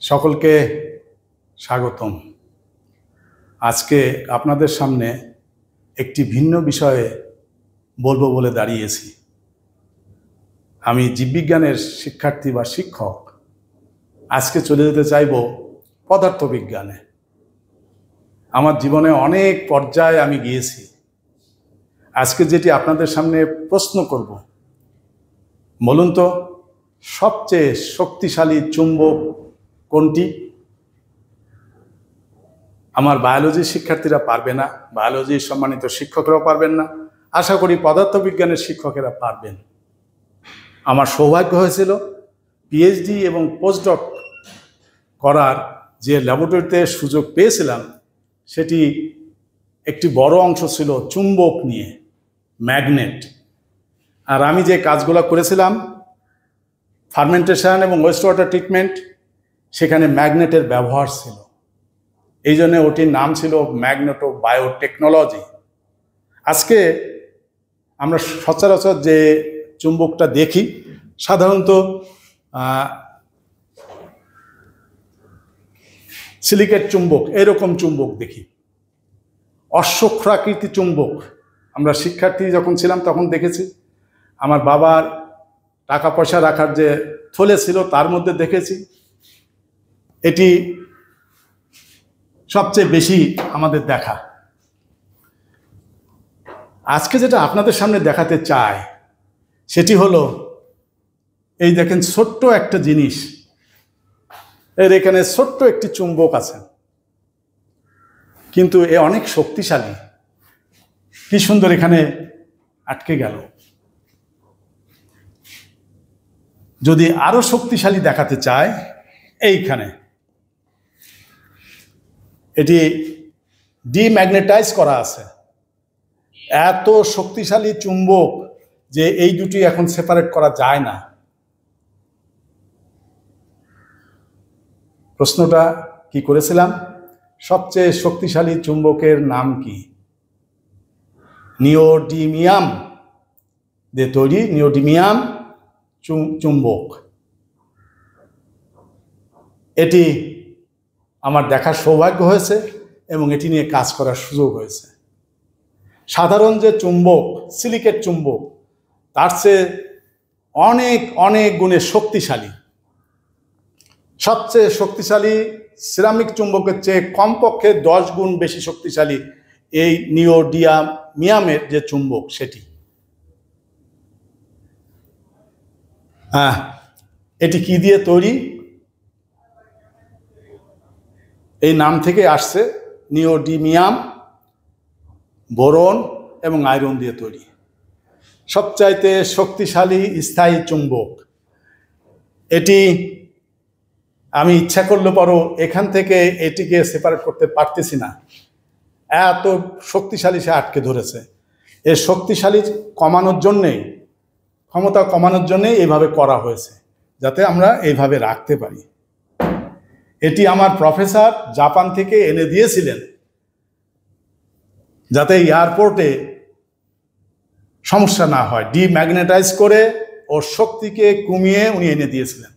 সকলকে স্বাগতম। আজকে আপনাদের সামনে একটি ভিন্ন বিষয়ে বলবো বলে দাঁড়িয়েছি। আমি জীববিজ্ঞানের শিক্ষার্থী বা শিক্ষক। আজকে চলে যেতে চাইব পদার্থবিজ্ঞানে। আমার জীবনে অনেক পর্যায়ে আমি গিয়েছি। আজকে যেটি আপনাদের সামনে প্রশ্ন করব, বলুন তো সবচেয়ে শক্তিশালী চুম্বক কোনটি? আমার বায়োলজির শিক্ষার্থীরা পারবে না, বায়োলজির সম্মানিত শিক্ষকরাও পারবেন না, আশা করি পদার্থবিজ্ঞানের শিক্ষকেরা পারবেন। আমার সৌভাগ্য হয়েছিল পিএইচডি এবং পোস্টডক করার যে ল্যাবরেটরিতে সুযোগ পেয়েছিলাম, সেটি একটি বড় অংশ ছিল চুম্বক নিয়ে, ম্যাগনেট। আর আমি যে কাজগুলো করেছিলাম, ফার্মেন্টেশন এবং ওয়েস্ট ওয়াটার ট্রিটমেন্ট, সেখানে ম্যাগনেটের ব্যবহার ছিল। এই জন্য ওটির নাম ছিল ম্যাগনেটো বায়োটেকনোলজি। আজকে আমরা সচরাচর যে চুম্বকটা দেখি, সাধারণত সিলিকেট চুম্বক, এরকম চুম্বক দেখি। অশ্বক্ষুরাকৃতি চুম্বক আমরা শিক্ষার্থী যখন ছিলাম তখন দেখেছি। আমার বাবার টাকা পয়সা রাখার যে থলে ছিল তার মধ্যে দেখেছি। এটি সবচেয়ে বেশি আমাদের দেখা। আজকে যেটা আপনাদের সামনে দেখাতে চাই সেটি হলো, এই দেখেন ছোট্ট একটা জিনিস, এর এখানে ছোট্ট একটি চুম্বক আছে, কিন্তু এ অনেক শক্তিশালী। কি সুন্দর এখানে আটকে গেল। যদি আরো শক্তিশালী দেখাতে চায়, এইখানে এটি ডিম্যাগনেটাইজ করা আছে। এত শক্তিশালী চুম্বক যে এই দুটি এখন সেপারেট করা যায় না। প্রশ্নটা কি করেছিলাম? সবচেয়ে শক্তিশালী চুম্বকের নাম কি? নিওডিমিয়াম দিয়ে তৈরি নিওডিমিয়াম চুম্বক। এটি আমার দেখার সৌভাগ্য হয়েছে এবং এটি নিয়ে কাজ করার সুযোগ হয়েছে। সাধারণ যে চুম্বক, সিলিকেট চুম্বক, তার চেয়ে অনেক অনেক গুণে শক্তিশালী। সবচেয়ে শক্তিশালী সিরামিক চুম্বকের চেয়ে কমপক্ষে 10 গুণ বেশি শক্তিশালী এই নিওডিমিয়ামের যে চুম্বক, সেটি। এটি কি দিয়ে তৈরি? এই নাম থেকে আসছে, নিওডিমিয়াম বোরন এবং আয়রন দিয়ে তৈরি। সবচাইতে শক্তিশালী স্থায়ী চুম্বক এটি। আমি ইচ্ছা করলে পরও এখান থেকে এটিকে সেপারেট করতে পারতেছি না, এত শক্তিশালী সে আটকে ধরেছে। এর শক্তিশালী কমানোর জন্যেই, ক্ষমতা কমানোর জন্যেই এইভাবে করা হয়েছে, যাতে আমরা এইভাবে রাখতে পারি। এটি আমার প্রফেসর জাপান থেকে এনে দিয়েছিলেন, যাতে এয়ারপোর্টে সমস্যা না হয়। ডিম্যাগনেটাইজ করে ওর শক্তিকে কমিয়ে উনি এনে দিয়েছিলেন।